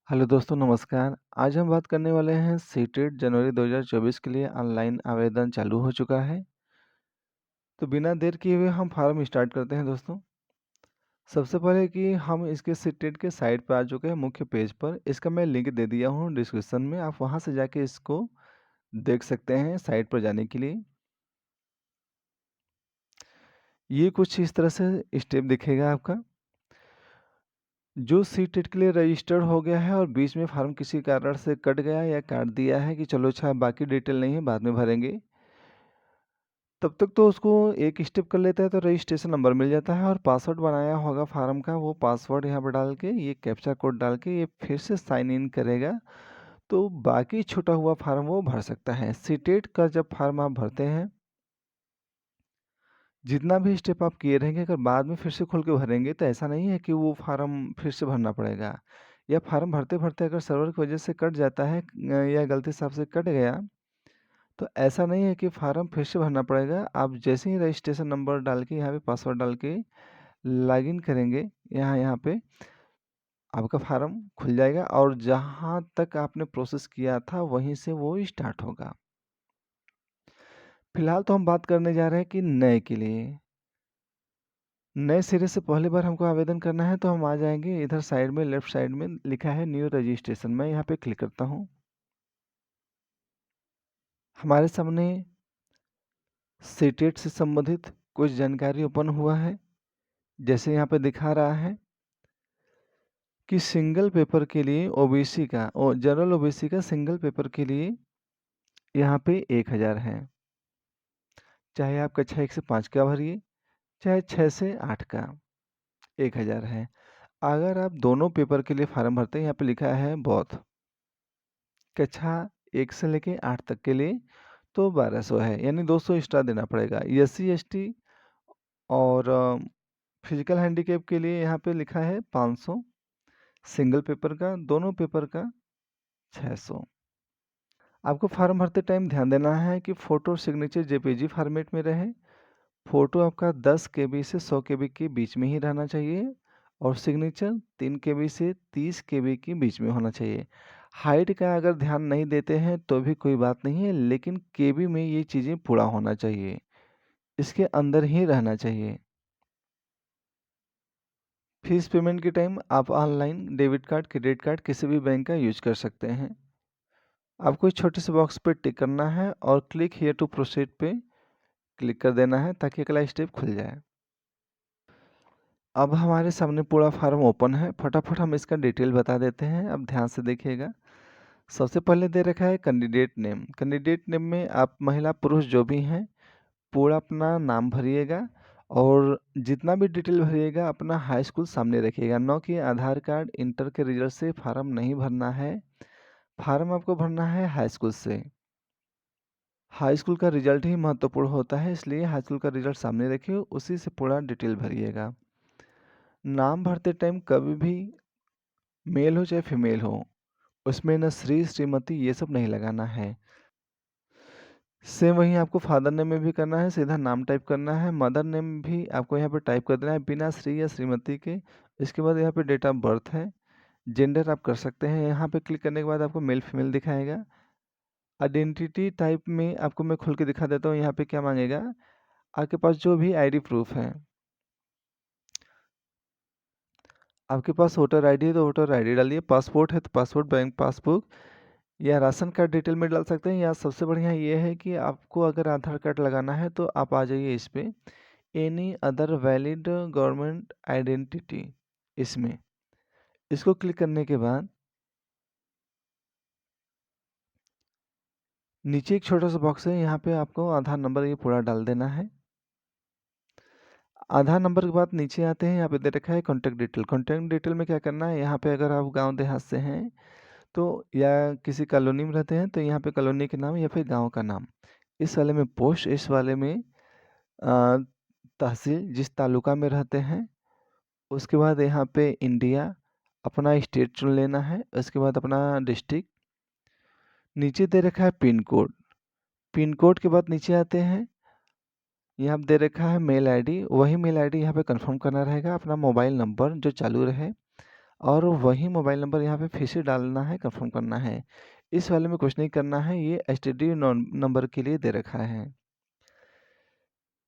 Hello दोस्तों नमस्कार। आज हम बात करने वाले हैं सीटेट जनवरी 2024 के लिए ऑनलाइन आवेदन चालू हो चुका है। तो बिना देर किए हुए हम फॉर्म स्टार्ट करते हैं दोस्तों। सबसे पहले कि हम इसके सीटेट के साइट पर आ चुके हैं मुख्य पेज पर। इसका मैं लिंक दे दिया हूँ डिस्क्रिप्शन में, आप वहाँ से जाके इसको देख सकते हैं साइट पर जाने के लिए। ये कुछ इस तरह से स्टेप दिखेगा आपका। जो सीटेट के लिए रजिस्टर्ड हो गया है और बीच में फॉर्म किसी कारण से कट गया या काट दिया है कि चलो अच्छा बाकी डिटेल नहीं है बाद में भरेंगे, तब तक तो उसको एक स्टेप कर लेता है तो रजिस्ट्रेशन नंबर मिल जाता है और पासवर्ड बनाया होगा फार्म का, वो पासवर्ड यहाँ पर डाल के ये कैप्चा कोड डाल के ये फिर से साइन इन करेगा तो बाकी छूटा हुआ फार्म वो भर सकता है। सीटेट का जब फार्म आप भरते हैं, जितना भी स्टेप आप किए रहेंगे अगर बाद में फिर से खोल के भरेंगे तो ऐसा नहीं है कि वो फार्म फिर से भरना पड़ेगा। या फार्म भरते भरते अगर सर्वर की वजह से कट जाता है या गलती से आपसे कट गया, तो ऐसा नहीं है कि फार्म फिर से भरना पड़ेगा। आप जैसे ही रजिस्ट्रेशन नंबर डाल के यहाँ पे पासवर्ड डाल के लॉगिन करेंगे, यहाँ यहाँ पे आपका फार्म खुल जाएगा और जहाँ तक आपने प्रोसेस किया था वहीं से वो स्टार्ट होगा। फिलहाल तो हम बात करने जा रहे हैं कि नए के लिए। नए सिरे से पहली बार हमको आवेदन करना है तो हम आ जाएंगे इधर साइड में, लेफ्ट साइड में लिखा है न्यू रजिस्ट्रेशन। मैं यहाँ पे क्लिक करता हूँ। हमारे सामने सीटेट से संबंधित कुछ जानकारी ओपन हुआ है। जैसे यहाँ पे दिखा रहा है कि सिंगल पेपर के लिए ओबीसी का और जनरल ओबीसी का सिंगल पेपर के लिए यहाँ पे 1000 है। चाहे आप कक्षा 1 से 5 का भरिए, चाहे 6 से 8 का 1000 है। अगर आप दोनों पेपर के लिए फार्म भरते हैं, यहाँ पे लिखा है बोथ, कक्षा 1 से लेके 8 तक के लिए तो 1200 है, यानी 200 एक्स्ट्रा देना पड़ेगा। एससी एसटी और फिजिकल हैंडीकैप के लिए यहाँ पे लिखा है 500, सिंगल पेपर का, दोनों पेपर का 600। आपको फॉर्म भरते टाइम ध्यान देना है कि फ़ोटो सिग्नेचर जेपीजी फॉर्मेट में रहे। फ़ोटो आपका 10 केबी से 100 केबी के बीच में ही रहना चाहिए और सिग्नेचर 3 केबी से 30 केबी के बीच में होना चाहिए। हाइट का अगर ध्यान नहीं देते हैं तो भी कोई बात नहीं है, लेकिन केबी में ये चीज़ें पूरा होना चाहिए, इसके अंदर ही रहना चाहिए। फीस पेमेंट के टाइम आप online debit card, credit card किसी भी बैंक का यूज कर सकते हैं। आपको इस छोटे से बॉक्स पे टिक करना है और क्लिक हियर टू प्रोसीड पे क्लिक कर देना है ताकि अगला स्टेप खुल जाए। अब हमारे सामने पूरा फार्म ओपन है, फटाफट हम इसका डिटेल बता देते हैं, अब ध्यान से देखिएगा। सबसे पहले दे रखा है कैंडिडेट नेम। कैंडिडेट नेम में आप महिला पुरुष जो भी हैं पूरा अपना नाम भरिएगा और जितना भी डिटेल भरिएगा अपना हाई स्कूल सामने रखिएगा, न कि आधार कार्ड इंटर के रिजल्ट से फार्म नहीं भरना है। फार्म आपको भरना है हाई स्कूल से। हाई स्कूल का रिजल्ट ही महत्वपूर्ण होता है, इसलिए हाई स्कूल का रिजल्ट सामने रखिए, उसी से पूरा डिटेल भरिएगा। नाम भरते टाइम कभी भी मेल हो चाहे फीमेल हो, उसमें ना श्री श्रीमती ये सब नहीं लगाना है। सेम वही आपको फादर नेम में भी करना है, सीधा नाम टाइप करना है। मदर नेम भी आपको यहाँ पे टाइप कर देना है बिना श्री या श्रीमती के। इसके बाद यहाँ पे डेट ऑफ बर्थ है, जेंडर आप कर सकते हैं। यहाँ पे क्लिक करने के बाद आपको मेल फीमेल दिखाएगा। आइडेंटिटी टाइप में आपको मैं खोल के दिखा देता हूँ, यहाँ पे क्या मांगेगा। आपके पास जो भी आईडी प्रूफ है, आपके पास वोटर आईडी है तो वोटर आईडी डालिए, पासपोर्ट है तो पासपोर्ट, बैंक पासबुक या राशन कार्ड डिटेल में डाल सकते हैं। या सबसे बढ़िया ये है कि आपको अगर आधार कार्ड लगाना है तो आप आ जाइए इस पे, any other valid government identity, इसमें इसको क्लिक करने के बाद नीचे एक छोटा सा बॉक्स है, यहाँ पे आपको आधार नंबर ये पूरा डाल देना है। आधार नंबर के बाद नीचे आते हैं, यहाँ पे दे रखा है कॉन्टैक्ट डिटेल। कॉन्टैक्ट डिटेल में क्या करना है, यहाँ पे अगर आप गांव देहात से हैं तो या किसी कॉलोनी में रहते हैं तो यहाँ पे कॉलोनी के नाम या फिर गांव का नाम, इस वाले में पोस्ट, इस वाले में अ, तहसील जिस तालुका में रहते हैं। उसके बाद यहाँ पे इंडिया, अपना स्टेट चुन लेना है। उसके बाद अपना डिस्ट्रिक्ट, नीचे दे रखा है पिन कोड। पिन कोड के बाद नीचे आते हैं, यहाँ पे दे रखा है मेल आईडी, वही मेल आईडी यहाँ पे कंफर्म करना रहेगा। अपना मोबाइल नंबर जो चालू रहे, और वही मोबाइल नंबर यहाँ पे फिर से डालना है, कन्फर्म करना है। इस वाले में कुछ नहीं करना है, ये एसटीडी नंबर के लिए दे रखा है।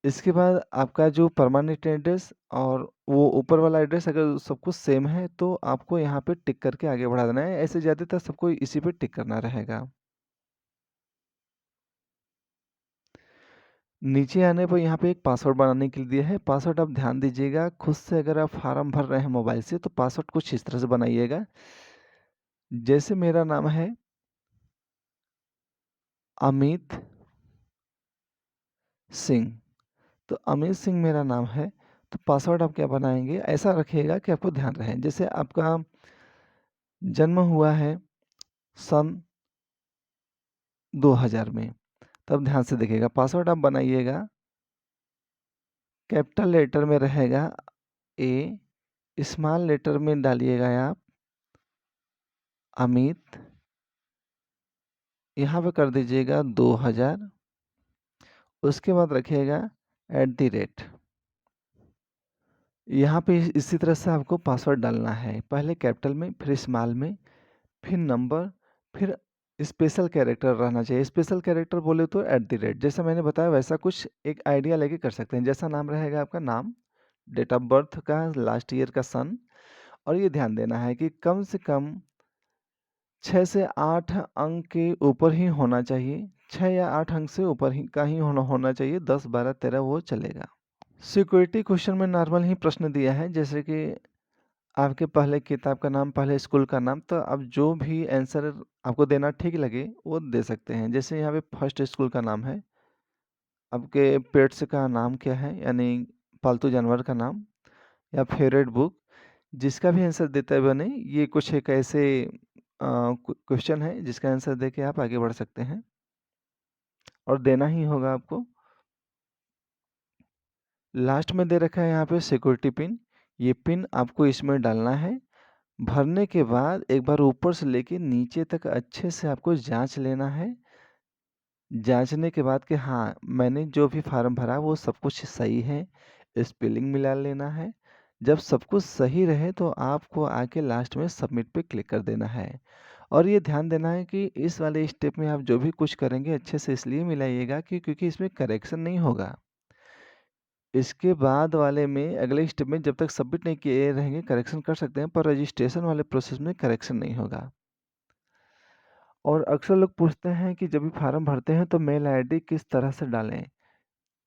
इसके बाद आपका जो परमानेंट एड्रेस और वो ऊपर वाला एड्रेस अगर सब कुछ सेम है तो आपको यहाँ पे टिक करके आगे बढ़ा देना है। ऐसे ज़्यादातर सबको इसी पे टिक करना रहेगा। नीचे आने पर यहाँ पे एक पासवर्ड बनाने के लिए दिया है। पासवर्ड आप ध्यान दीजिएगा, खुद से अगर आप फार्म भर रहे हैं मोबाइल से तो पासवर्ड कुछ इस तरह से बनाइएगा। जैसे मेरा नाम है अमित सिंह, तो अमित सिंह मेरा नाम है, तो पासवर्ड आप क्या बनाएँगे, ऐसा रखिएगा कि आपको ध्यान रहे। जैसे आपका जन्म हुआ है सन 2000 में, तब ध्यान से देखिएगा। पासवर्ड आप बनाइएगा, कैपिटल लेटर में रहेगा ए, स्मॉल लेटर में डालिएगा आप अमित, यहाँ पे कर दीजिएगा 2000, उसके बाद रखिएगा @ यहाँ पे इसी तरह से आपको पासवर्ड डालना है। पहले कैपिटल में, फिर स्मॉल में, फिर नंबर, फिर स्पेशल कैरेक्टर रहना चाहिए। स्पेशल कैरेक्टर बोले तो @ जैसा मैंने बताया वैसा कुछ एक आइडिया लेके कर सकते हैं। जैसा नाम रहेगा आपका नाम, डेट ऑफ बर्थ का लास्ट ईयर का सन, और ये ध्यान देना है कि कम से कम 6 से 8 अंक के ऊपर ही होना चाहिए। 6 या 8 अंक से ऊपर ही का ही होना चाहिए। 10, 12, 13 वो चलेगा। सिक्योरिटी क्वेश्चन में नॉर्मल ही प्रश्न दिया है, जैसे कि आपके पहले किताब का नाम, पहले स्कूल का नाम, तो अब जो भी आंसर आपको देना ठीक लगे वो दे सकते हैं। जैसे यहाँ पे फर्स्ट स्कूल का नाम है, आपके पेट्स का नाम क्या है, यानी पालतू जानवर का नाम, या फेवरेट बुक, जिसका भी आंसर देता है बने, ये कुछ एक ऐसे क्वेश्चन है जिसका आंसर दे के आप आगे बढ़ सकते हैं और देना ही होगा आपको। लास्ट में दे रखा है यहाँ पे सिक्योरिटी पिन, ये पिन आपको इसमें डालना है। भरने के बाद एक बार ऊपर से लेके नीचे तक अच्छे से आपको जांच लेना है। जांचने के बाद कि हाँ, मैंने जो भी फार्म भरा वो सब कुछ सही है, स्पेलिंग मिला लेना है। जब सब कुछ सही रहे तो आपको आके लास्ट में सबमिट पे क्लिक कर देना है। और ये ध्यान देना है कि इस वाले स्टेप में आप जो भी कुछ करेंगे अच्छे से इसलिए मिलाइएगा कि क्योंकि इसमें करेक्शन नहीं होगा। इसके बाद वाले में अगले स्टेप में जब तक सबमिट नहीं किए रहेंगे करेक्शन कर सकते हैं, पर रजिस्ट्रेशन वाले प्रोसेस में करेक्शन नहीं होगा। और अक्सर लोग पूछते हैं कि जब भी फार्म भरते हैं तो मेल आईडी किस तरह से डालें,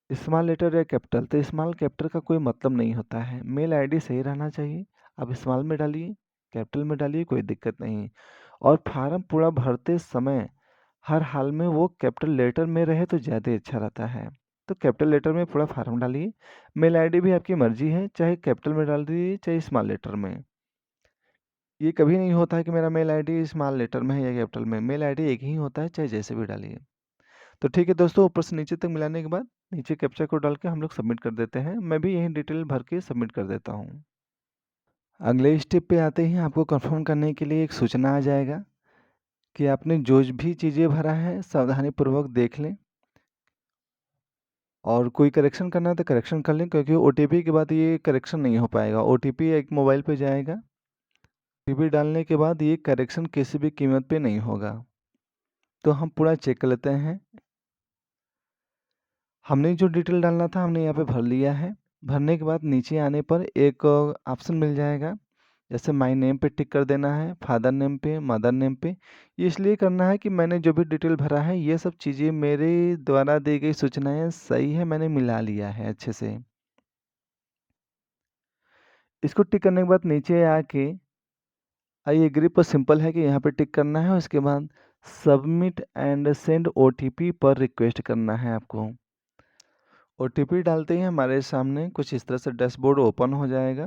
स्मॉल लेटर या कैपिटल। तो स्मॉल कैपिटल का कोई मतलब नहीं होता है, मेल आईडी सही रहना चाहिए। आप स्मॉल में डालिए, कैपिटल में डालिए, कोई दिक्कत नहीं। और फार्म पूरा भरते समय हर हाल में वो कैपिटल लेटर में रहे तो ज़्यादा अच्छा रहता है। तो कैपिटल लेटर में पूरा फार्म डालिए। मेल आईडी भी आपकी मर्जी है, चाहे कैपिटल में डाल दीजिए चाहे स्मॉल लेटर में। ये कभी नहीं होता है कि मेरा मेल आईडी स्मॉल लेटर में है या कैपिटल में। मेल आईडी एक ही होता है, चाहे जैसे भी डालिए। तो ठीक है दोस्तों, ऊपर से नीचे तक मिलाने के बाद नीचे कैप्चा कोड डाल के हम लोग सबमिट कर देते हैं। मैं भी यही डिटेल भर के सबमिट कर देता हूँ। अगले स्टेप पे आते ही आपको कंफर्म करने के लिए एक सूचना आ जाएगा कि आपने जो भी चीज़ें भरा है सावधानीपूर्वक देख लें, और कोई करेक्शन करना है तो करेक्शन कर लें, क्योंकि ओटीपी के बाद ये करेक्शन नहीं हो पाएगा। ओटीपी एक मोबाइल पे जाएगा, ओटीपी डालने के बाद ये करेक्शन किसी भी कीमत पे नहीं होगा। तो हम पूरा चेक कर लेते हैं। हमने जो डिटेल डालना था हमने यहाँ पे भर लिया है। भरने के बाद नीचे आने पर एक ऑप्शन मिल जाएगा, जैसे माय नेम पे टिक कर देना है, फादर नेम पे, मदर नेम पे। ये इसलिए करना है कि मैंने जो भी डिटेल भरा है ये सब चीज़ें मेरे द्वारा दी गई सूचनाएं सही है, मैंने मिला लिया है अच्छे से। इसको टिक करने के बाद नीचे आके आई एग्री पर सिंपल है कि यहाँ पे टिक करना है। उसके बाद सबमिट एंड सेंड ओटीपी पर रिक्वेस्ट करना है आपको। ओटीपी डालते ही हमारे सामने कुछ इस तरह से डैशबोर्ड ओपन हो जाएगा।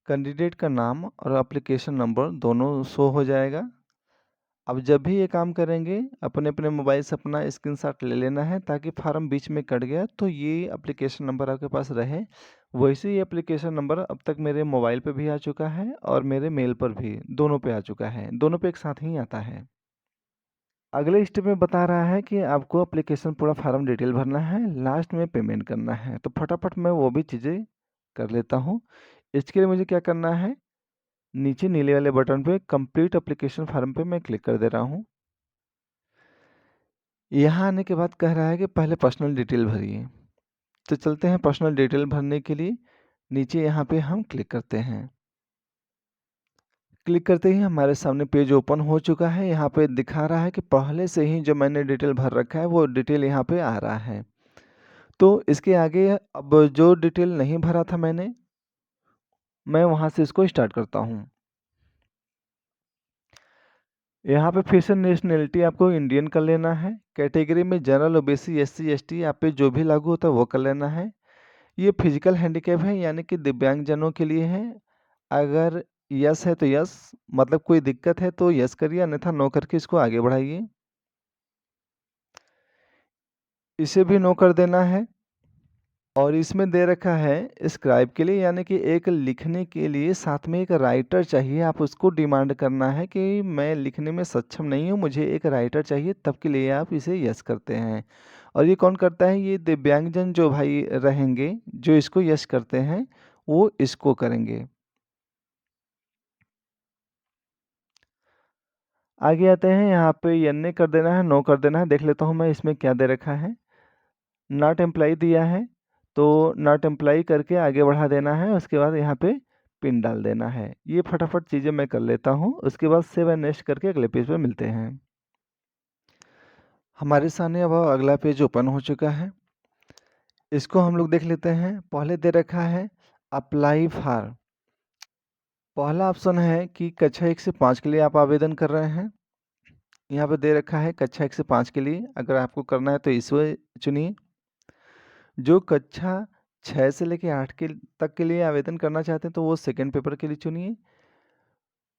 कैंडिडेट का नाम और एप्लीकेशन नंबर दोनों शो हो जाएगा। अब जब भी ये काम करेंगे अपने अपने मोबाइल से अपना स्क्रीनशॉट ले लेना है, ताकि फार्म बीच में कट गया तो ये एप्लीकेशन नंबर आपके पास रहे। वैसे ही एप्लीकेशन नंबर अब तक मेरे मोबाइल पे भी आ चुका है और मेरे मेल पर भी, दोनों पे आ चुका है। दोनों पे एक साथ ही आता है। अगले स्टेप में बता रहा है कि आपको एप्लीकेशन पूरा फार्म डिटेल भरना है, लास्ट में पेमेंट करना है। तो फटाफट मैं वो भी चीज़ें कर लेता हूँ। इसके लिए मुझे क्या करना है, नीचे नीले वाले बटन पे कंप्लीट एप्लीकेशन फॉर्म पे मैं क्लिक कर दे रहा हूँ। यहाँ आने के बाद कह रहा है कि पहले पर्सनल डिटेल भरिए। तो चलते हैं पर्सनल डिटेल भरने के लिए, नीचे यहाँ पे हम क्लिक करते हैं। क्लिक करते ही हमारे सामने पेज ओपन हो चुका है। यहाँ पे दिखा रहा है कि पहले से ही जो मैंने डिटेल भर रखा है वो डिटेल यहाँ पे आ रहा है। तो इसके आगे अब जो डिटेल नहीं भरा था मैं वहाँ से इसको स्टार्ट करता हूँ। यहाँ पे फिर से नेशनैलिटी आपको इंडियन कर लेना है। कैटेगरी में जनरल, ओबीसी, एससी, एसटी आप पे जो भी लागू होता है वो कर लेना है। ये फिजिकल हैंडीकैप है यानी कि दिव्यांगजनों के लिए है। अगर यस है तो यस, मतलब कोई दिक्कत है तो यस करिए, अन्यथा नो करके इसको आगे बढ़ाइए। इसे भी नो कर देना है। और इसमें दे रखा है स्क्राइब के लिए, यानी कि एक लिखने के लिए साथ में एक राइटर चाहिए। आप उसको डिमांड करना है कि मैं लिखने में सक्षम नहीं हूँ, मुझे एक राइटर चाहिए, तब के लिए आप इसे यस करते हैं। और ये कौन करता है? ये दिव्यांगजन जो भाई रहेंगे जो इसको यस करते हैं वो इसको करेंगे। आगे आते हैं, यहाँ पे यन्ने कर देना है, नो कर देना है। देख लेता हूँ मैं इसमें क्या दे रखा है। नॉट एम्प्लॉय दिया है तो नॉट एम्प्लॉय करके आगे बढ़ा देना है। उसके बाद यहाँ पे पिन डाल देना है। ये फटाफट चीज़ें मैं कर लेता हूँ, उसके बाद सेव एंड नेक्स्ट करके अगले पेज पे मिलते हैं। हमारे सामने अब अगला पेज ओपन हो चुका है। इसको हम लोग देख लेते हैं। पहले दे रखा है अप्लाई फॉर। पहला ऑप्शन है कि कक्षा 1 से 5 के लिए आप आवेदन कर रहे हैं। यहाँ पे दे रखा है कक्षा 1 से 5 के लिए। अगर आपको करना है तो इसको चुनिए। जो कक्षा 6 से लेके 8 के तक के लिए आवेदन करना चाहते हैं तो वो सेकंड पेपर के लिए चुनिए।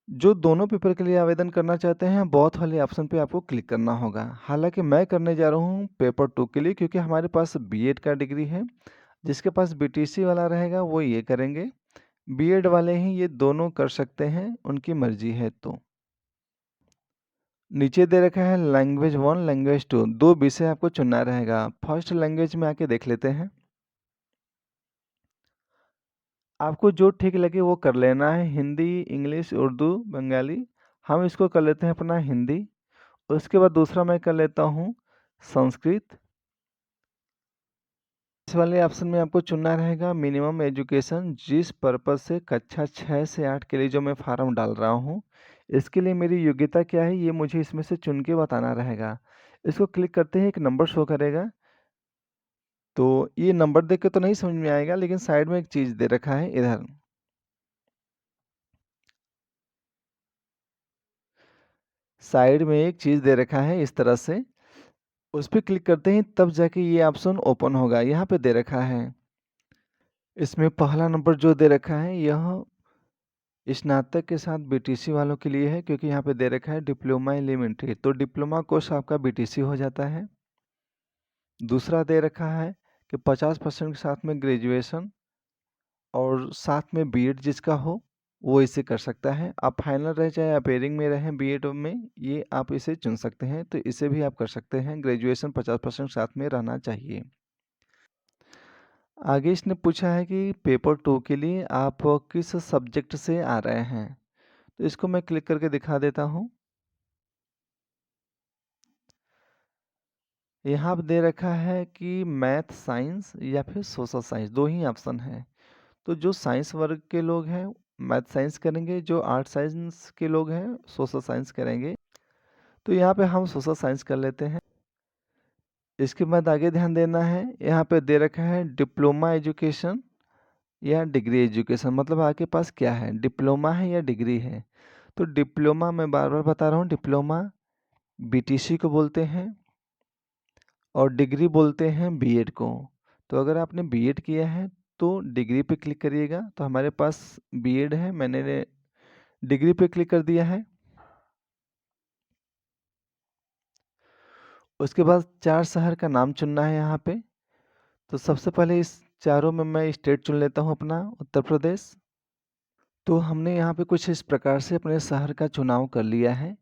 जो दोनों पेपर के लिए आवेदन करना चाहते हैं बोथ वाले ऑप्शन पे आपको क्लिक करना होगा। हालांकि मैं करने जा रहा हूँ पेपर 2 के लिए, क्योंकि हमारे पास बीएड का डिग्री है। जिसके पास बीटीसी वाला रहेगा वो ये करेंगे, बीएड वाले ही ये दोनों कर सकते हैं, उनकी मर्जी है। तो नीचे दे रखा है लैंग्वेज 1, लैंग्वेज 2, दो विषय आपको चुनना रहेगा। फर्स्ट लैंग्वेज में आके देख लेते हैं। आपको जो ठीक लगे वो कर लेना है, हिंदी, इंग्लिश, उर्दू, बंगाली। हम इसको कर लेते हैं अपना हिंदी। उसके बाद दूसरा मैं कर लेता हूँ संस्कृत। इस वाले ऑप्शन में आपको चुनना रहेगा मिनिमम एजुकेशन, जिस पर्पज़ से कक्षा 6 से 8 के लिए जो मैं फार्म डाल रहा हूँ, इसके लिए मेरी योग्यता क्या है ये मुझे इसमें से चुन के बताना रहेगा। इसको क्लिक करते ही एक नंबर शो करेगा। तो ये नंबर देख के तो नहीं समझ में आएगा, लेकिन साइड में एक चीज़ दे रखा है इधर। साइड में एक चीज़ दे रखा है इस तरह से, उस पे क्लिक करते ही तब जाके ये ऑप्शन ओपन होगा। यहाँ पे दे रखा है, इसमें पहला नंबर जो दे रखा है यह स्नातक के साथ बीटीसी वालों के लिए है, क्योंकि यहाँ पे दे रखा है डिप्लोमा एलिमेंट्री, तो डिप्लोमा कोर्स आपका बीटीसी हो जाता है। दूसरा दे रखा है कि 50% के साथ में ग्रेजुएशन और साथ में बीएड जिसका हो वो इसे कर सकता है। आप फाइनल रहे चाहे अपेयरिंग में रहें बीएड में, ये आप इसे चुन सकते हैं। तो इसे भी आप कर सकते हैं। ग्रेजुएशन 50% साथ में रहना चाहिए। आगे इसने पूछा है कि पेपर 2 के लिए आप किस सब्जेक्ट से आ रहे हैं। तो इसको मैं क्लिक करके दिखा देता हूँ। यहाँ पे दे रखा है कि मैथ साइंस या फिर सोशल साइंस, दो ही ऑप्शन है। तो जो साइंस वर्ग के लोग हैं मैथ साइंस करेंगे, जो आर्ट साइंस के लोग हैं सोशल साइंस करेंगे। तो यहाँ पे हम सोशल साइंस कर लेते हैं। इसके बाद आगे ध्यान देना है, यहाँ पे दे रखा है डिप्लोमा एजुकेशन या डिग्री एजुकेशन, मतलब आपके पास क्या है, डिप्लोमा है या डिग्री है। तो डिप्लोमा, मैं बार बार बता रहा हूँ, डिप्लोमा बीटीसी को बोलते हैं और डिग्री बोलते हैं बीएड को। तो अगर आपने बीएड किया है तो डिग्री पे क्लिक करिएगा। तो हमारे पास बीएड है, मैंने डिग्री पे क्लिक कर दिया है। उसके बाद 4 शहर का नाम चुनना है यहाँ पे। तो सबसे पहले इस चारों में मैं स्टेट चुन लेता हूँ अपना, उत्तर प्रदेश। तो हमने यहाँ पे कुछ इस प्रकार से अपने शहर का चुनाव कर लिया है।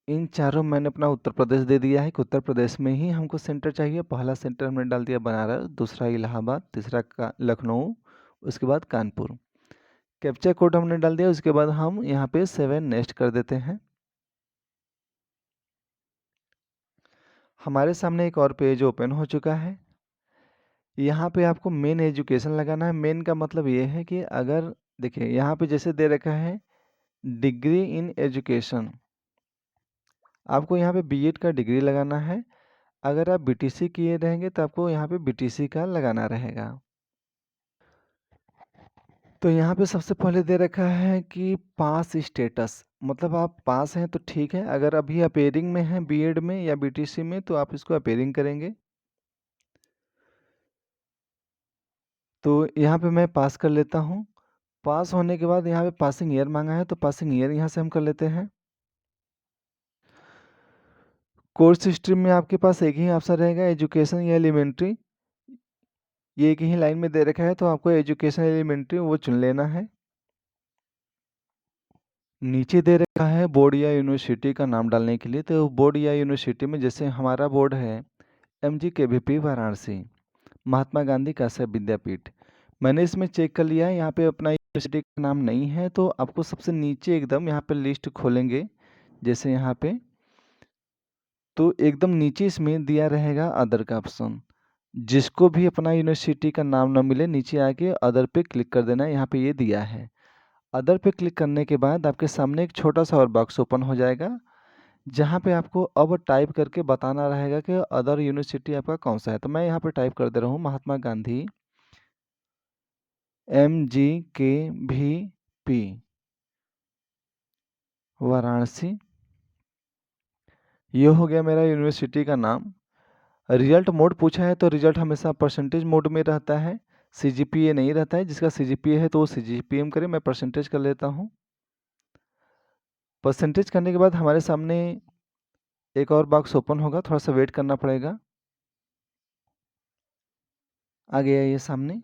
इन चारों मैंने अपना उत्तर प्रदेश दे दिया है कि उत्तर प्रदेश में ही हमको सेंटर चाहिए। पहला सेंटर हमने डाल दिया बनारस, दूसरा इलाहाबाद, तीसरा का लखनऊ, उसके बाद कानपुर। कैप्चा कोड हमने डाल दिया, उसके बाद हम यहाँ पे 7 नेक्स्ट कर देते हैं। हमारे सामने एक और पेज ओपन हो चुका है। यहाँ पे आपको मेन एजुकेशन लगाना है। मेन का मतलब ये है कि अगर देखिए यहाँ पे जैसे दे रखा है डिग्री इन एजुकेशन, आपको यहाँ पे बीएड का डिग्री लगाना है। अगर आप बीटीसी किए रहेंगे तो आपको यहाँ पे बीटीसी का लगाना रहेगा। तो यहाँ पे सबसे पहले दे रखा है कि पास स्टेटस, मतलब आप पास हैं तो ठीक है। अगर अभी अपेयरिंग में हैं बीएड में या बीटीसी में तो आप इसको अपेयरिंग करेंगे। तो यहाँ पे मैं पास कर लेता हूँ। पास होने के बाद यहाँ पे पासिंग ईयर मांगा है, तो पासिंग ईयर यहाँ से हम कर लेते हैं। कोर्स स्ट्रीम में आपके पास एक ही ऑप्शन रहेगा, एजुकेशन या एलिमेंट्री। ये एक ही लाइन में दे रखा है, तो आपको एजुकेशन एलिमेंट्री वो चुन लेना है। नीचे दे रखा है बोर्ड या यूनिवर्सिटी का नाम डालने के लिए। तो बोर्ड या यूनिवर्सिटी में जैसे हमारा बोर्ड है MGKVP वाराणसी, महात्मा गांधी काश्यप विद्यापीठ। मैंने इसमें चेक कर लिया है, यहाँ पे अपना यूनिवर्सिटी का नाम नहीं है। तो आपको सबसे नीचे एकदम यहाँ पे लिस्ट खोलेंगे, जैसे यहाँ पे, तो एकदम नीचे इसमें दिया रहेगा अदर का ऑप्शन। जिसको भी अपना यूनिवर्सिटी का नाम ना मिले, नीचे आके अदर पे क्लिक कर देना है। यहाँ पे ये दिया है। अदर पे क्लिक करने के बाद आपके सामने एक छोटा सा और बॉक्स ओपन हो जाएगा, जहाँ पे आपको अब टाइप करके बताना रहेगा कि अदर यूनिवर्सिटी आपका कौन सा है। तो मैं यहाँ पे टाइप कर दे रहा हूँ महात्मा गांधी MGKVP वाराणसी। ये हो गया मेरा यूनिवर्सिटी का नाम। रिजल्ट मोड पूछा है, तो रिजल्ट हमेशा परसेंटेज मोड में रहता है, CGPA नहीं रहता है। जिसका CGPA है तो वो CGPA करे। मैं परसेंटेज कर लेता हूँ। परसेंटेज करने के बाद हमारे सामने एक और बॉक्स ओपन होगा, थोड़ा सा वेट करना पड़ेगा। आ गया ये सामने।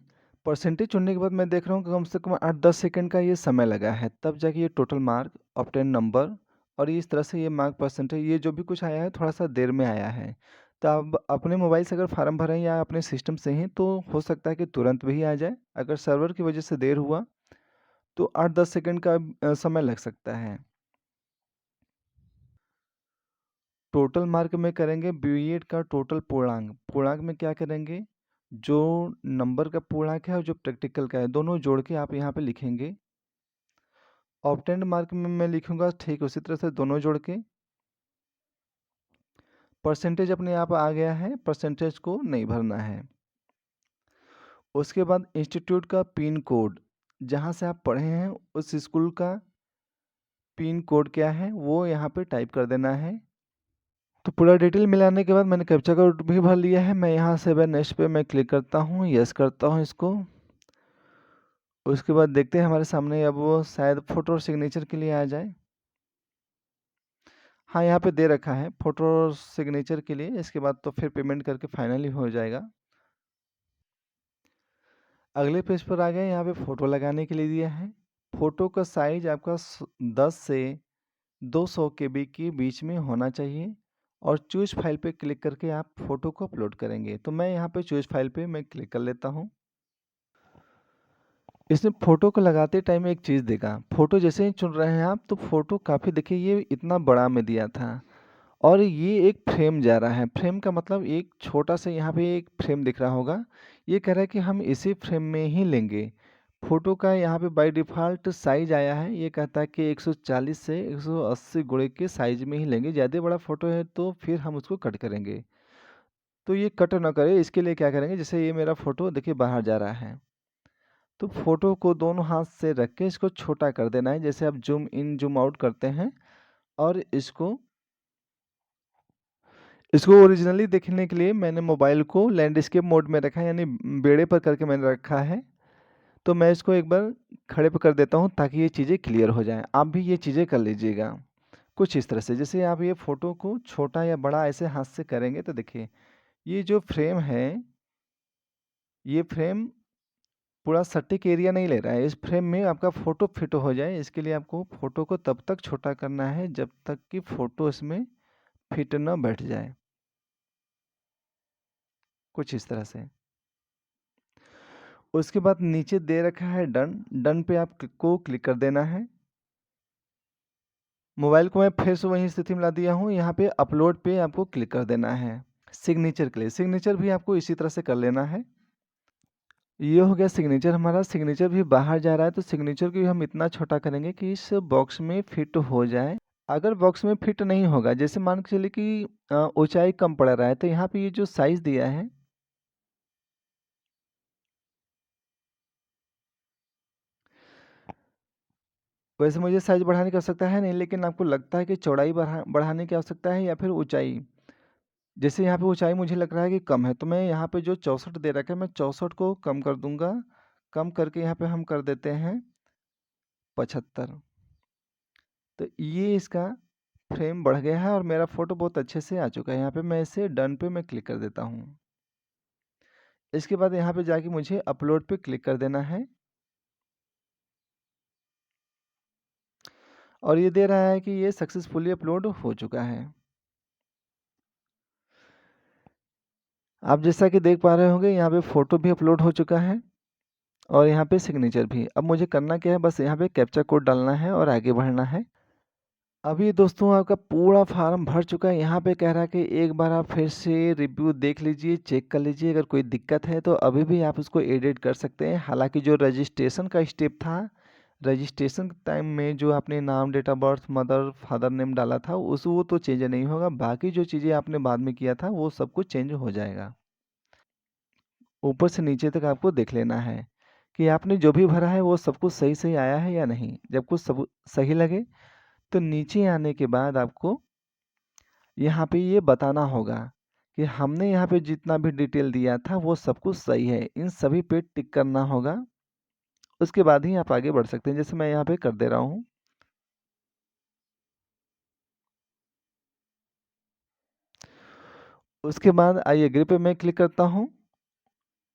परसेंटेज चुनने के बाद मैं देख रहा हूँ कि कम से कम 8-10 सेकंड का ये समय लगा है, तब जाके ये टोटल मार्क ऑब्टेन नंबर और इस तरह से ये मार्क परसेंटेज, ये जो भी कुछ आया है थोड़ा सा देर में आया है। तो आप अपने मोबाइल से अगर फार्म भरें या अपने सिस्टम से ही, तो हो सकता है कि तुरंत भी आ जाए। अगर सर्वर की वजह से देर हुआ तो 8-10 सेकंड का समय लग सकता है। टोटल मार्क में करेंगे बीएड का टोटल पूर्णांक। पूर्णांक में क्या करेंगे, जो नंबर का पूर्णांक है और जो प्रैक्टिकल का है, दोनों जोड़ के आप यहाँ पे लिखेंगे। ऑब्टेन्ड मार्क में मैं लिखूंगा ठीक उसी तरह से दोनों जोड़ के। परसेंटेज अपने आप आ गया है, परसेंटेज को नहीं भरना है। उसके बाद इंस्टीट्यूट का पिन कोड, जहाँ से आप पढ़े हैं उस स्कूल का पिन कोड क्या है वो यहाँ पे टाइप कर देना है। तो पूरा डिटेल मिलाने के बाद मैंने कैप्चा कोड भी भर लिया है। मैं यहाँ से नेक्स्ट पे मैं क्लिक करता हूँ, यस करता हूँ इसको। उसके बाद देखते हैं हमारे सामने अब वो शायद फोटो और सिग्नेचर के लिए आ जाए। हाँ, यहाँ पे दे रखा है फोटो और सिग्नेचर के लिए। इसके बाद तो फिर पेमेंट करके फाइनली हो जाएगा। अगले पेज पर आ गए, यहाँ पे फोटो लगाने के लिए दिया है। फोटो का साइज आपका 10 से 200 KB के बीच में होना चाहिए और चूज फाइल पे क्लिक करके आप फोटो को अपलोड करेंगे। तो मैं यहाँ पे चूज फाइल पे मैं क्लिक कर लेता हूँ। इसमें फ़ोटो को लगाते टाइम एक चीज़ देगा, फ़ोटो जैसे ही चुन रहे हैं आप तो फ़ोटो काफ़ी, देखिए ये इतना बड़ा में दिया था और ये एक फ्रेम जा रहा है। फ्रेम का मतलब एक छोटा सा यहाँ पे एक फ्रेम दिख रहा होगा, ये कह रहा है कि हम इसी फ्रेम में ही लेंगे। फ़ोटो का यहाँ पे बाय डिफ़ॉल्ट साइज़ आया है, ये कहता है कि 140 से 180 गुणे के साइज़ में ही लेंगे। ज़्यादा बड़ा फ़ोटो है तो फिर हम उसको कट करेंगे। तो ये कट ना करे इसके लिए क्या करेंगे, जैसे ये मेरा फ़ोटो देखिए बाहर जा रहा है, तो फोटो को दोनों हाथ से रख के इसको छोटा कर देना है, जैसे आप जूम इन जूम आउट करते हैं। और इसको इसको ओरिजिनली देखने के लिए मैंने मोबाइल को लैंडस्केप मोड में रखा है, यानी बेड़े पर करके मैंने रखा है। तो मैं इसको एक बार खड़े पर कर देता हूँ ताकि ये चीज़ें क्लियर हो जाएं। आप भी ये चीज़ें कर लीजिएगा कुछ इस तरह से। जैसे आप ये फ़ोटो को छोटा या बड़ा ऐसे हाथ से करेंगे तो देखिए ये जो फ्रेम है, ये फ्रेम पूरा सटीक एरिया नहीं ले रहा है। इस फ्रेम में आपका फ़ोटो फिट हो जाए, इसके लिए आपको फ़ोटो को तब तक छोटा करना है जब तक कि फ़ोटो इसमें फिट न बैठ जाए, कुछ इस तरह से। उसके बाद नीचे दे रखा है डन, डन पे आपको क्लिक कर देना है। मोबाइल को मैं फिर से वही स्थिति में ला दिया हूँ। यहाँ पे अपलोड पे आपको क्लिक कर देना है सिग्नेचर के लिए। सिग्नेचर भी आपको इसी तरह से कर लेना है। ये हो गया सिग्नेचर हमारा। सिग्नेचर भी बाहर जा रहा है तो सिग्नेचर को भी हम इतना छोटा करेंगे कि इस बॉक्स में फिट हो जाए। अगर बॉक्स में फिट नहीं होगा, जैसे मान के चलिए कि ऊंचाई कम पड़ रहा है, तो यहाँ पे ये जो साइज दिया है, वैसे मुझे साइज बढ़ाने की आवश्यकता है नहीं, लेकिन आपको लगता है कि चौड़ाई बढ़ाने की आवश्यकता है या फिर ऊंचाई। जैसे यहाँ पे ऊंचाई मुझे लग रहा है कि कम है, तो मैं यहाँ पे जो 64 दे रखा है, मैं 64 को कम कर दूंगा। कम करके यहाँ पे हम कर देते हैं 75। तो ये इसका फ्रेम बढ़ गया है और मेरा फोटो बहुत अच्छे से आ चुका है। यहाँ पे मैं इसे डन पे मैं क्लिक कर देता हूँ। इसके बाद यहाँ पे जाके मुझे अपलोड पे क्लिक कर देना है और ये दे रहा है कि ये सक्सेसफुली अपलोड हो चुका है। आप जैसा कि देख पा रहे होंगे, यहाँ पे फोटो भी अपलोड हो चुका है और यहाँ पे सिग्नेचर भी। अब मुझे करना क्या है, बस यहाँ पे कैप्चा कोड डालना है और आगे बढ़ना है। अभी दोस्तों आपका पूरा फार्म भर चुका है। यहाँ पे कह रहा है कि एक बार आप फिर से रिव्यू देख लीजिए, चेक कर लीजिए। अगर कोई दिक्कत है तो अभी भी आप उसको एडिट कर सकते हैं। हालांकि जो रजिस्ट्रेशन का स्टेप था, रजिस्ट्रेशन टाइम में जो आपने नाम, date of birth, mother, father name डाला था, उस वो तो चेंज नहीं होगा। बाकी जो चीज़ें आपने बाद में किया था वो सब कुछ चेंज हो जाएगा। ऊपर से नीचे तक आपको देख लेना है कि आपने जो भी भरा है वो सब कुछ सही सही आया है या नहीं। जब कुछ सब सही लगे तो नीचे आने के बाद आपको यहाँ पे ये बताना होगा कि हमने यहाँ पे जितना भी डिटेल दिया था वो सब कुछ सही है। इन सभी पे टिक करना होगा। उसके बाद ही आप आगे बढ़ सकते हैं। जैसे मैं यहाँ पे कर दे रहा हूँ। उसके बाद आई एग्री पे मैं क्लिक करता हूँ।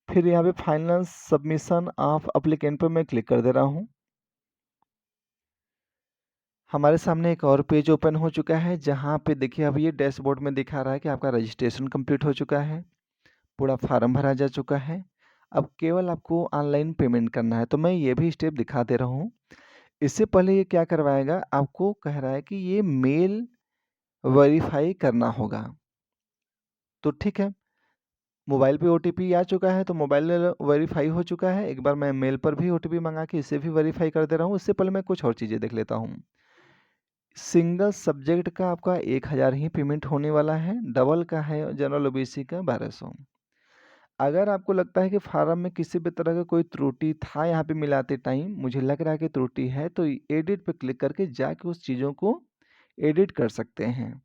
फिर यहाँ पे फाइनल सबमिशन ऑफ एप्लीकेंट पे मैं क्लिक कर दे रहा हूँ। हमारे सामने एक और पेज ओपन हो चुका है, जहाँ पे देखिए अब ये डैशबोर्ड में दिखा रहा है कि आपका रजिस्ट्रेशन कंप्लीट हो चुका है, पूरा फार्म भरा जा चुका है। अब केवल आपको ऑनलाइन पेमेंट करना है, तो मैं ये भी स्टेप दिखा दे रहा हूँ। इससे पहले ये क्या करवाएगा, आपको कह रहा है कि ये मेल वेरीफाई करना होगा। तो ठीक है, मोबाइल पे ओटीपी आ चुका है, तो मोबाइल वेरीफाई हो चुका है। एक बार मैं मेल पर भी ओटीपी मंगा के इसे भी वेरीफाई कर दे रहा हूँ। इससे पहले मैं कुछ और चीज़ें देख लेता हूँ। सिंगल सब्जेक्ट का आपका 1000 ही पेमेंट होने वाला है, डबल का है जनरल ओबीसी का 1200। अगर आपको लगता है कि फार्म में किसी भी तरह का कोई त्रुटि था, यहाँ पे मिलाते टाइम मुझे लग रहा है कि त्रुटि है, तो एडिट पे क्लिक करके जाके उस चीज़ों को एडिट कर सकते हैं।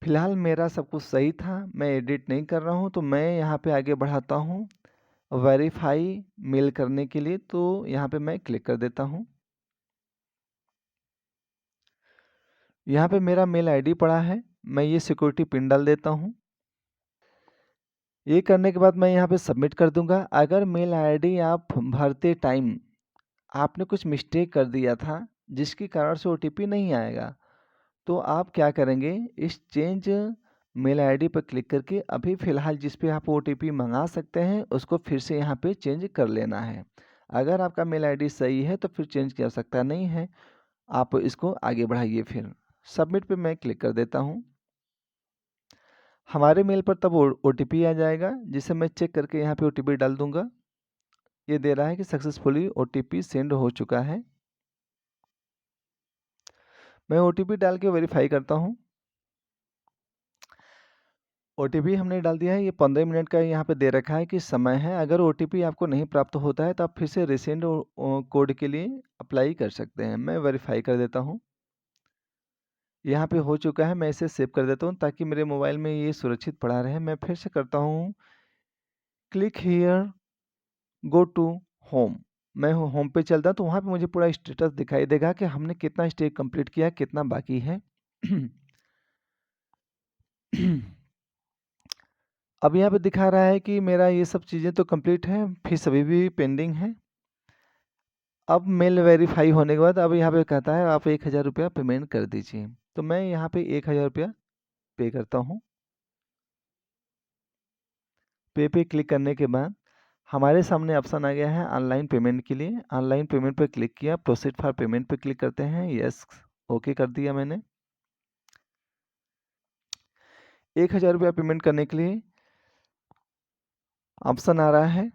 फिलहाल मेरा सब कुछ सही था, मैं एडिट नहीं कर रहा हूँ, तो मैं यहाँ पे आगे बढ़ाता हूँ वेरीफाई मेल करने के लिए। तो यहाँ पे मैं क्लिक कर देता हूँ। यहाँ पे मेरा मेल आईडी पड़ा है, मैं ये सिक्योरिटी पिन डाल देता हूँ। ये करने के बाद मैं यहाँ पे सबमिट कर दूंगा। अगर मेल आईडी आप भरते टाइम आपने कुछ मिस्टेक कर दिया था, जिसके कारण से ओटीपी नहीं आएगा, तो आप क्या करेंगे, इस चेंज मेल आईडी पर क्लिक करके अभी फ़िलहाल जिस पे आप ओटीपी मंगा सकते हैं उसको फिर से यहाँ पे चेंज कर लेना है। अगर आपका मेल आईडी सही है तो फिर चेंज की आवश्यकता नहीं है, आप इसको आगे बढ़ाइए। फिर सबमिट पे मैं क्लिक कर देता हूँ। हमारे मेल पर तब ओटीपी आ जाएगा, जिसे मैं चेक करके यहाँ पे ओटीपी डाल दूंगा। ये दे रहा है कि सक्सेसफुली ओटीपी सेंड हो चुका है। मैं ओटीपी डाल के वेरीफाई करता हूँ। ओटीपी हमने डाल दिया है, ये 15 मिनट का यहाँ पे दे रखा है कि समय है। अगर ओटीपी आपको नहीं प्राप्त होता है तो आप फिर से रिसेंड कोड के लिए अप्लाई कर सकते हैं। मैं वेरीफाई कर देता हूँ। यहाँ पे हो चुका है, मैं इसे सेव कर देता हूँ ताकि मेरे मोबाइल में ये सुरक्षित पड़ा रहे। मैं फिर से करता हूँ click here go to home. मैं होम पे चलता हूँ तो वहाँ पे मुझे पूरा स्टेटस दिखाई देगा कि हमने कितना स्टेप कंप्लीट किया, कितना बाकी है। अब यहाँ पे दिखा रहा है कि मेरा ये सब चीज़ें तो कंप्लीट है, फीस अभी भी पेंडिंग है। अब मेल वेरीफाई होने के बाद अब यहाँ पे कहता है आप 1000 रुपया पेमेंट कर दीजिए। तो मैं यहाँ पे 1000 रुपया पे करता हूँ। पे क्लिक करने के बाद हमारे सामने ऑप्शन आ गया है ऑनलाइन पेमेंट के लिए। ऑनलाइन पेमेंट पे क्लिक किया, प्रोसीड फॉर पेमेंट पे क्लिक करते हैं। यस, ओके कर दिया मैंने। 1000 रुपया पेमेंट करने के लिए ऑप्शन आ रहा है।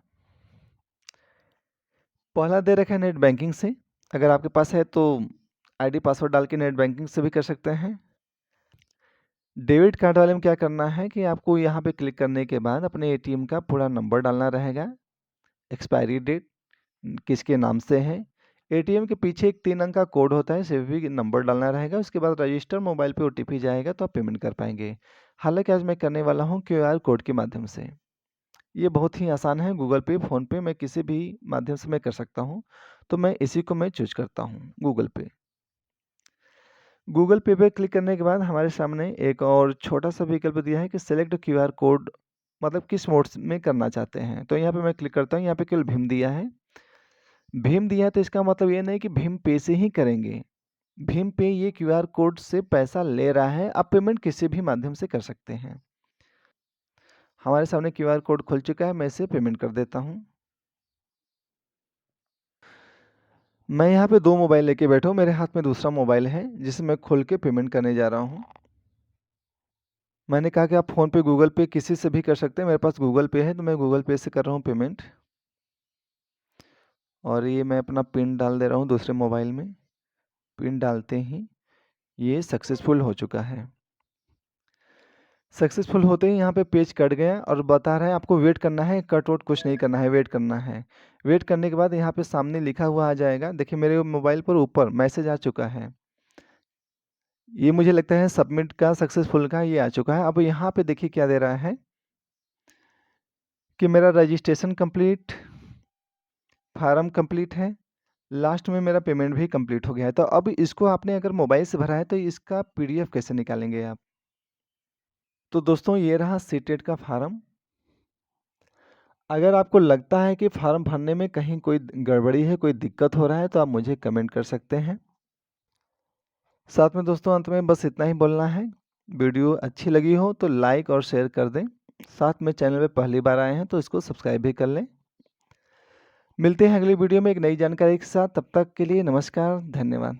पहला दे रखा है नेट बैंकिंग से, अगर आपके पास है तो आईडी पासवर्ड डाल के नेट बैंकिंग से भी कर सकते हैं। डेबिट कार्ड वाले में क्या करना है कि आपको यहाँ पे क्लिक करने के बाद अपने एटीएम का पूरा नंबर डालना रहेगा, एक्सपायरी डेट किसके नाम से है, एटीएम के पीछे एक 3 अंक का कोड होता है, इसे भी नंबर डालना रहेगा। उसके बाद रजिस्टर मोबाइल पे ओटीपी जाएगा तो आप पेमेंट कर पाएंगे। हालांकि आज मैं करने वाला हूँ क्यूआर कोड के माध्यम से। ये बहुत ही आसान है, गूगल पे, फ़ोन पे, मैं किसी भी माध्यम से मैं कर सकता हूँ। तो मैं इसी को मैं चूज करता हूँ, गूगल पे। गूगल पे पे क्लिक करने के बाद हमारे सामने एक और छोटा सा विकल्प दिया है कि सेलेक्ट क्यूआर कोड, मतलब किस मोड में करना चाहते हैं। तो यहाँ पे मैं क्लिक करता हूँ, यहाँ पे केवल भीम दिया है। भीम दिया है तो इसका मतलब ये नहीं कि भीम पे से ही करेंगे। भीम पे ये क्यूआर कोड से पैसा ले रहा है, आप पेमेंट किसी भी माध्यम से कर सकते हैं। हमारे सामने क्यूआर कोड खुल चुका है, मैं इसे पेमेंट कर देता हूँ। मैं यहाँ पे 2 मोबाइल लेके बैठा हूँ, मेरे हाथ में दूसरा मोबाइल है जिसे मैं खोल के पेमेंट करने जा रहा हूँ। मैंने कहा कि आप फ़ोन पे, गूगल पे किसी से भी कर सकते हैं। मेरे पास गूगल पे है तो मैं गूगल पे से कर रहा हूँ पेमेंट। और ये मैं अपना पिन डाल दे रहा हूँ दूसरे मोबाइल में। पिन डालते ही ये सक्सेसफुल हो चुका है। सक्सेसफुल होते ही यहाँ पे पेज कट गया और बता रहा है आपको वेट करना है, कट वट कुछ नहीं करना है, वेट करना है। वेट करने के बाद यहाँ पे सामने लिखा हुआ आ जाएगा। देखिए मेरे मोबाइल पर ऊपर मैसेज आ चुका है। ये मुझे लगता है सबमिट का, सक्सेसफुल का ये आ चुका है। अब यहाँ पे देखिए क्या दे रहा है कि मेरा रजिस्ट्रेशन कंप्लीट, फार्म कंप्लीट है, लास्ट में मेरा पेमेंट भी कंप्लीट हो गया है। तो अब इसको आपने अगर मोबाइल से भरा है तो इसका पीडीएफ कैसे निकालेंगे आप? तो दोस्तों ये रहा सीटेट का फार्म। अगर आपको लगता है कि फार्म भरने में कहीं कोई गड़बड़ी है, कोई दिक्कत हो रहा है, तो आप मुझे कमेंट कर सकते हैं। साथ में दोस्तों अंत में बस इतना ही बोलना है, वीडियो अच्छी लगी हो तो लाइक और शेयर कर दें। साथ में चैनल पे पहली बार आए हैं तो इसको सब्सक्राइब भी कर लें। मिलते हैं अगली वीडियो में एक नई जानकारी के साथ, तब तक के लिए नमस्कार, धन्यवाद।